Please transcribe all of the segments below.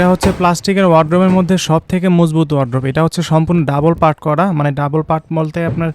এটা হচ্ছে প্লাস্টিকের ওয়ার্ড্রোবের মধ্যে সবথেকে মজবুত ওয়ার্ড্রোব। এটা হচ্ছে সম্পূর্ণ ডাবল পার্ট করা, মানে ডাবল পার্ট বলতে আপনার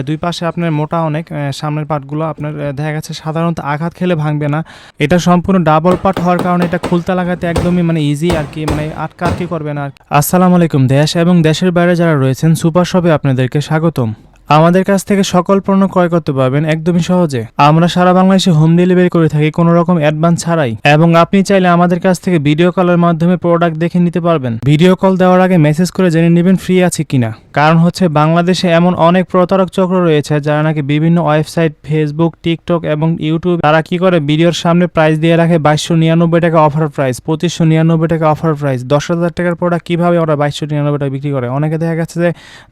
দুই পাশে আপনার মোটা অনেক, সামনের পার্টগুলো আপনার দেখা গেছে সাধারণত আঘাত খেলে ভাঙবে না। এটা সম্পূর্ণ ডাবল পার্ট হওয়ার কারণে এটা খুলতে লাগাতে একদমই মানে ইজি আর কি, মানে আটকাআটকি করবে না। আসসালামু আলাইকুম, দেশ এবং দেশের বাইরে যারা রয়েছেন সুপার শপে আপনাদেরকে স্বাগতম। আমাদের কাছ থেকে সকল পণ্য ক্রয় করতে পারবেন একদমই সহজে। আমরা সারা বাংলাদেশে হোম ডেলিভারি করে থাকি কোনো রকম অ্যাডভান্স ছাড়াই, এবং আপনি চাইলে আমাদের কাছ থেকে ভিডিও কলের মাধ্যমে প্রোডাক্ট দেখে নিতে পারবেন। ভিডিও কল দেওয়ার আগে মেসেজ করে জেনে নেবেন ফ্রি আছে কিনা, কারণ হচ্ছে বাংলাদেশে এমন অনেক প্রতারক চক্র রয়েছে যারা নাকি বিভিন্ন ওয়েবসাইট, ফেসবুক, টিকটক এবং ইউটিউব তারা কি করে ভিডিওর সামনে প্রাইস দিয়ে রাখে 2299 টাকা অফার প্রাইস, 2599 টাকা অফার প্রাইস। 10,000 টাকার প্রোডাক্ট কিভাবে ওরা 2299 টাকা বিক্রি করে? অনেকে দেখা গেছে যে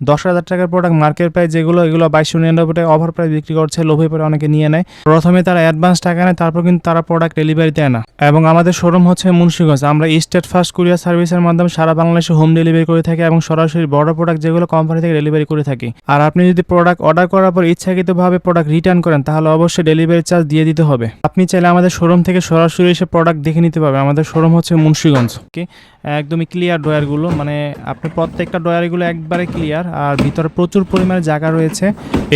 10,000 টাকার প্রোডাক্ট মার্কেট প্রাইস এগুলো 2299 টাকা অফার প্রাইস বিক্রি করছে, লোভে পরে অনেকে নিয়ে নেয়। প্রথমে তারা অ্যাডভান্স টাকা নেয়, তারপর কিন্তু তারা প্রোডাক্ট ডেলিভারি দেয় না। এবং আমাদের শোরুম হচ্ছে মুন্সিগঞ্জ। আমরা স্টেট ফার্স্ট কুরিয়ার সার্ভিসের মাধ্যমে সারা বাংলাদেশে হোম ডেলিভারি করে থাকি এবং সরাসরি বড় প্রোডাক্ট যেগুলো কোম্পানি থেকে ডেলিভারি করে থাকি। আর আপনি যদি প্রোডাক্ট অর্ডার করার পর ইচ্ছাকৃতভাবে প্রোডাক্ট রিটার্ন করেন তাহলে অবশ্যই ডেলিভারি চার্জ দিয়ে দিতে হবে। আপনি চাইলে আমাদের শোরুম থেকে সরাসরি এসে প্রোডাক্ট দেখে নিতে পারবেন। আমাদের শোরুম হচ্ছে মুন্সিগঞ্জ। ওকে, একদমই ক্লিয়ার ডয়ারগুলো, মানে আপনি প্রত্যেকটা ডয়ারগুলো একবারে ক্লিয়ার, আর ভিতরে প্রচুর পরিমাণে জায়গা রয়েছে।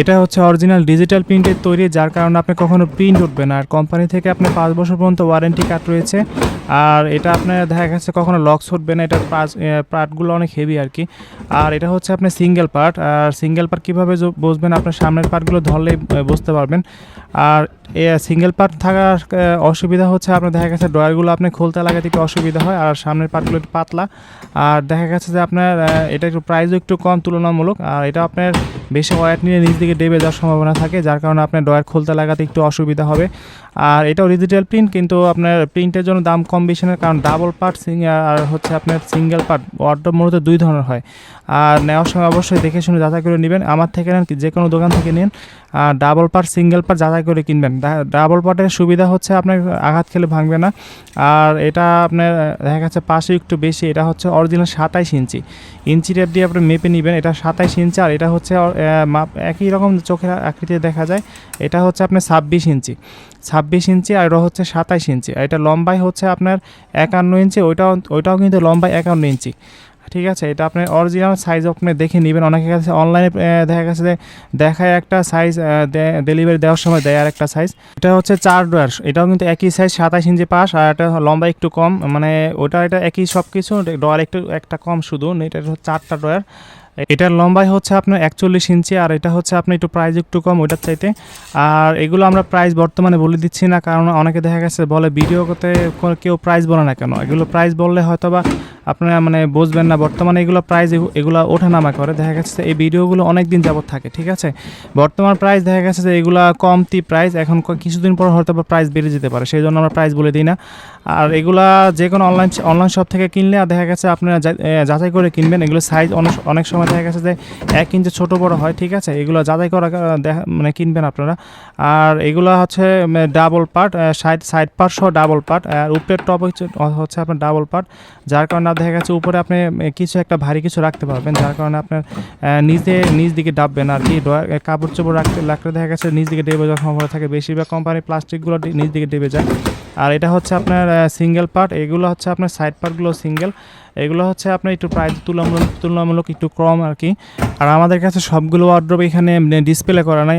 এটা হচ্ছে অরিজিনাল ডিজিটাল প্রিন্টের তৈরি, যার কারণে আপনি কখনো প্রিন্ট উঠবে না। আর কোম্পানি থেকে আপনার 5 বছর পর্যন্ত ওয়ারেন্টি কার্ড রয়েছে। আর এটা আপনার দেখা গেছে কখনো লক্স উঠবে না। এটার পার্টগুলো অনেক হেভি আর কি। আর এটা হচ্ছে আপনার সিঙ্গেল পার্ট। আর সিঙ্গেল পার্ট কীভাবে বসবেন, আপনার সামনের পার্টগুলো ধরলেই বুঝতে পারবেন। আর সিঙ্গেল পার্ট থাকার অসুবিধা হচ্ছে আপনার দেখা গেছে ডয়ারগুলো আপনি খুলতে লাগাতে একটু অসুবিধা হয়, আর সামনের পার্টগুলো একটু পাতলা। আর দেখা গেছে যে আপনার এটা একটু প্রাইসও একটু কম তুলনামূলক। আর এটা আপনার বেশি ওয়েট নিয়ে নিচ দিকে ডেবে যাওয়ার সম্ভাবনা থাকে, যার কারণে আপনার ডয়ার খুলতে লাগাতে একটু অসুবিধা হবে। আর এটাও ডিজিটাল প্রিন্ট, কিন্তু আপনার প্রিন্টের জন্য দাম কম বেশি না, কারণ ডাবল পার্ট আর হচ্ছে আপনার সিঙ্গেল পার্ট ওয়ার্ড্রোব মূলত দুই ধরনের হয়। আর নেওয়ার সময় অবশ্যই দেখে শুনে যাচাই করে নেবেন। আমার থেকে নেন, যে কোনো দোকান থেকে নিন, আর ডাবল পার্ট সিঙ্গেল পার্ট যাচাই করে কিনবেন। ডাবল পার্টের সুবিধা হচ্ছে আপনার আঘাত খেলে ভাঙবে না। আর এটা আপনার দেখা গেছে পাশে একটু বেশি, এটা হচ্ছে অরিজিনাল 27 ইঞ্চি। ইঞ্চি টেপ দিয়ে আপনি মেপে নেবেন। এটা 27 ইঞ্চি, আর এটা হচ্ছে মাপ একই রকম চোখের আকৃতিতে দেখা যায়। এটা হচ্ছে আপনার 26 ইঞ্চি, 26 ইঞ্চি, আর এটা হচ্ছে 27 ইঞ্চি। আর এটা লম্বাই হচ্ছে আপনার 51 ইঞ্চি, ওইটাও কিন্তু লম্বাই 51 ইঞ্চি। ঠিক আছে, এটা আপনার অরিজিনাল সাইজ আপনি দেখে নেবেন। অনেকের কাছে অনলাইনে দেখা গেছে যে দেখায় একটা সাইজ, ডেলিভারি দেওয়ার সময় দেয় আর একটা সাইজ। এটা হচ্ছে 4 ডয়ার, এটাও কিন্তু একই সাইজ 27 ইঞ্চি পাশ, আর এটা লম্বা একটু কম, মানে এটা একই সব কিছু, ডয়ার একটা কম শুধু, এটা 4টা ডয়ার। এটার লম্বাই হচ্ছে আপনার 41 ইঞ্চি, আর এটা হচ্ছে আপনার একটু প্রাইস একটু কম ওইটার চাইতে। আর এগুলো আমরা প্রাইস বর্তমানে বলে দিচ্ছি না, কারণ অনেকে দেখা গেছে বলে ভিডিওতে কেউ প্রাইস বলে না কেন। এগুলো প্রাইস বললে হয়তো বা আপনারা মানে বুঝবেন না। বর্তমানে এগুলো প্রাইস এগুলো ওঠানামা করে, দেখা গেছে এই ভিডিওগুলো অনেক দিন যাবত থাকে। ঠিক আছে, বর্তমান প্রাইস দেখা গেছে যে এগুলো কমতি প্রাইস, এখন কিছুদিন পর হয়তো বা প্রাইস বেড়ে যেতে পারে, সেই জন্য আমরা প্রাইস বলে দিই না। আর এগুলা যে কোনো অনলাইন শপ থেকে কিনলে দেখা গেছে আপনারা যাচাই করে কিনবেন। এগুলো সাইজ অনেক সময় দেখা গেছে যে 1 ইঞ্চি ছোটো বড়ো হয়। ঠিক আছে, এগুলো যাচাই করা মানে কিনবেন আপনারা। আর এগুলো হচ্ছে ডাবল পার্ট, সাইড পার্ট সহ ডাবল পার্ট, আর উপরের টপ হচ্ছে আপনার ডাবল পার্ট, যার কারণে দেখা গেছে উপরে আপনি কিছু একটা ভারী কিছু রাখতে পারবেন, যার কারণে আপনার নিচ দিকে ডাববেন আর কি। কাপড় চোপড় রাখতে দেখা গেছে নিচ দিকে ডেবে যাওয়ার সম্ভাবনা থাকে। বেশিরভাগ কোম্পানি প্লাস্টিকগুলো নিচ দিকে ডেবে যায়। আর এটা হচ্ছে আপনার সিঙ্গেল পার্ট, এগুলো হচ্ছে আপনার সাইড পার্টগুলো সিঙ্গেল, এগুলো হচ্ছে আপনার একটু প্রাইস তুলনামূলক একটু কম আর কি। আর আমাদের কাছে সবগুলো ওয়ার্ড্রোব এখানে ডিসপ্লে করা নাই।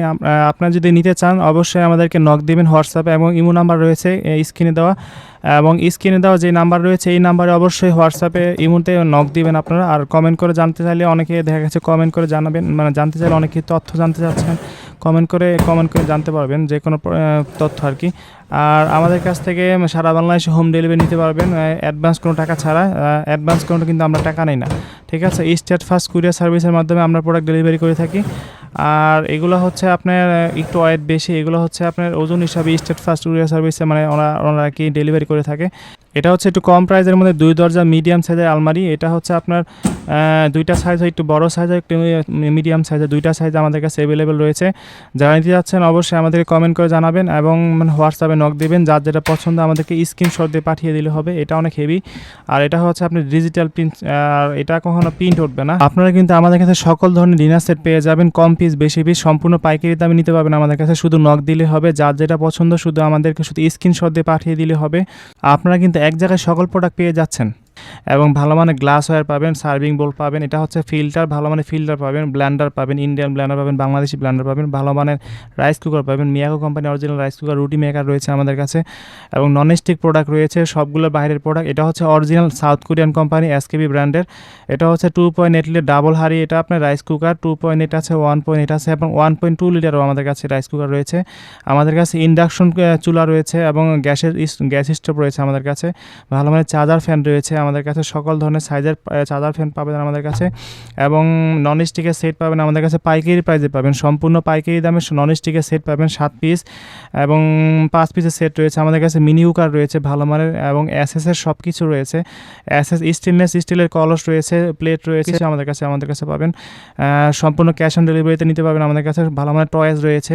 আপনারা যদি নিতে চান অবশ্যই আমাদেরকে নক দিবেন হোয়াটসঅ্যাপে, এবং ইমো নাম্বার রয়েছে স্ক্রিনে দেওয়া, এবং স্ক্রিনে দেওয়া যে নাম্বার রয়েছে এই নাম্বারে অবশ্যই হোয়াটসঅ্যাপে ইমোতে নক দিবেন আপনারা। আর কমেন্ট করে জানতে চাইলে অনেকে দেখা গেছে কমেন্ট করে জানাবেন, মানে জানতে চাইলে অনেকে তথ্য জানতে চাচ্ছেন, কমেন্ট করে জানতে পারবেন যে কোনো তথ্য আর কি। আর আমাদের কাছ থেকে সারা বাংলাদেশে হোম ডেলিভারি নিতে পারবেন অ্যাডভান্স কোনো টাকা ছাড়া। অ্যাডভান্স কোনো কিন্তু আমরা টাকা নেই না। ঠিক আছে, স্টেট ফার্স্ট কুরিয়ার সার্ভিসের মাধ্যমে আমরা প্রোডাক্ট ডেলিভারি করে থাকি। আর এগুলো হচ্ছে আপনার একটু ওয়েট বেশি, এগুলো হচ্ছে আপনার ওজন হিসাবে স্টেট ফার্স্ট কুরিয়ার সার্ভিসে মানে ওনারা কি ডেলিভারি করে থাকে। এটা হচ্ছে একটু কম প্রাইসের মধ্যে 2 দরজা মিডিয়াম সাইজের আলমারি। এটা হচ্ছে আপনার 2টা সাইজ হয়, একটু বড় সাইজ হয়, একটু মিডিয়াম সাইজের, 2টা সাইজ আমাদের কাছে অ্যাভেলেবেল রয়েছে। যারা নিতে যাচ্ছেন অবশ্যই আমাদেরকে কমেন্ট করে জানাবেন, এবং হোয়াটসঅ্যাপে নক দেবেন। যার যেটা পছন্দ আমাদেরকে স্ক্রিনশট দিয়ে পাঠিয়ে দিলে হবে। এটা অনেক হেভি, আর এটা হচ্ছে আপনি ডিজিটাল প্রিন্ট, আর এটা কখনো প্রিন্ট উঠবে না। আপনারা কিন্তু আমাদের কাছে সকল ধরনের ডিনার সেট পেয়ে যাবেন, কম পিস বেশি পিস সম্পূর্ণ পাইকারি দামে নিতে পারবেন আমাদের কাছে। শুধু নক দিলে হবে, যার যেটা পছন্দ শুধু আমাদেরকে শুধু স্ক্রিনশট দিয়ে পাঠিয়ে দিলে হবে। আপনারা কিন্তু এক জায়গায় সকল প্রোডাক্ট পেয়ে যাচ্ছেন। এবং ভালো মানের গ্লাস ওয়্যার পাবেন, সার্ভিং বোল পাবেন। এটা হচ্ছে ফিল্টার, ভালো মানের ফিল্টার পাবেন, ব্লেন্ডার পাবেন, ইন্ডিয়ান ব্লেন্ডার পাবেন, বাংলাদেশি ব্লেন্ডার পাবেন, ভালো মানের রাইস কুকার পাবেন, Miyako company original rice cooker, রুটি মেকার রয়েছে আমাদের কাছে এবং নন স্টিক প্রোডাক্ট রয়েছে, সবগুলো বাইরের প্রোডাক্ট। এটা হচ্ছে original south Korean company SKB ব্র্যান্ডের। এটা হচ্ছে 2.8 লিটার ডাবল হাঁড়ি, এটা আপনার রাইস কুকার 2.8 আছে, 1.8 আছে এবং 1.2 লিটারও আমাদের কাছে রাইস কুকার রয়েছে। আমাদের কাছে ইন্ডাকশন চুলা রয়েছে এবং গ্যাস স্টোভ রয়েছে আমাদের কাছে। ভালো মানের চার্জার ফ্যান রয়েছে আমাদের কাছে, সকল ধরনের সাইজের চার্জার ফ্যান পাবেন আমাদের কাছে এবং নন স্টিকের সেট পাবেন আমাদের কাছে, পাইকারি প্রাইসে পাবেন, সম্পূর্ণ পাইকারি দামে নন স্টিকের সেট পাবেন 7 পিস এবং 5 পিসের সেট রয়েছে আমাদের কাছে। মিনি কুকার রয়েছে ভালো মানের এবং এসএসের সব কিছু রয়েছে, এসএস স্টেনলেস স্টিলের কলস রয়েছে, প্লেট রয়েছে আমাদের কাছে পাবেন। সম্পূর্ণ ক্যাশ অন ডেলিভারিতে নিতে পারবেন আমাদের কাছে। ভালো মানের টয়েস রয়েছে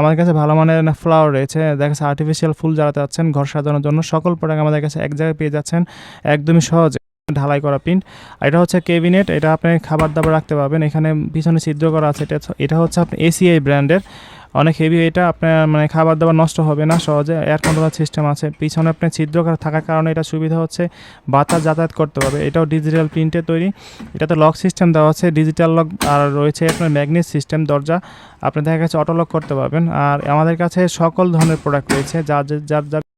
আমাদের কাছে, ভালো মানের ফ্লাওয়ার রয়েছে, দেখা যাচ্ছে আর্টিফিশিয়াল ফুল জ্বালাতে যাচ্ছেন ঘর সাজানোর জন্য, সকল প্রোডাক্ট আমাদের কাছে এক জায়গায় পেয়ে যাচ্ছেন একদমই সহজে। ঢালাই করা প্রিন্ট। এটা হচ্ছে ক্যাবিনেট, এটা আপনি খাবার দাবার রাখতে পারবেন, এখানে পিছনে ছিদ্র করা আছে। এটা হচ্ছে আপনি এসিআই ব্র্যান্ডের, অনেক হেভি। এটা আপনার মানে খাবার দাবার নষ্ট হবে না সহজে, এয়ার কন্ট্রোলার সিস্টেম আছে পিছনে, আপনার ছিদ্র করা থাকার কারণে এটা সুবিধা হচ্ছে বাতাস যাতায়াত করতে পারবে। এটাও ডিজিটাল প্রিন্টে তৈরি, এটাতে লক সিস্টেম দেওয়া আছে, ডিজিটাল লক, আর রয়েছে আপনার ম্যাগনেট সিস্টেম দরজা, আপনি দেখা গেছে অটো লক করতে পারবেন। আর আমাদের কাছে সকল ধরনের প্রোডাক্ট রয়েছে, যার